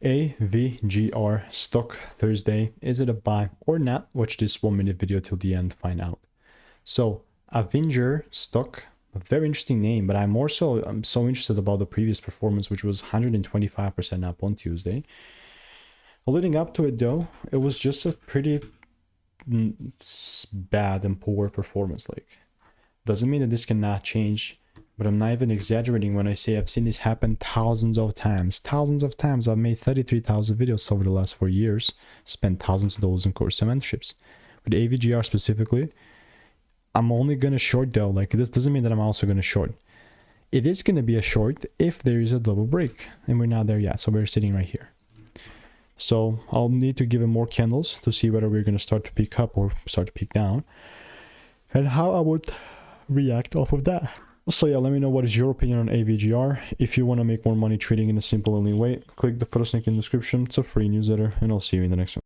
AVGR Stock Thursday. Is it a buy or not? Watch this 1-minute video till the end, find out. So AVGR Stock, a very interesting name, but I'm so interested about the previous performance, which was 125% up on Tuesday. Leading up to it though, it was just a pretty bad and poor performance. Like, doesn't mean that this cannot change, but I'm not even exaggerating when I say I've seen this happen thousands of times. I've made 33,000 videos over the last 4 years, spent thousands of dollars in course and mentorships. With AVGR specifically, I'm only going to short though. Like, this doesn't mean that I'm also going to short. It is going to be a short if there is a double break, and we're not there yet. So we're sitting right here. So I'll need to give it more candles to see whether we're going to start to peak up or start to peak down, and how I would react off of that. So yeah, let me know what is your opinion on AVGR. If you want to make more money trading in a simple only way, click the first link in the description. It's a free newsletter, and I'll see you in the next one.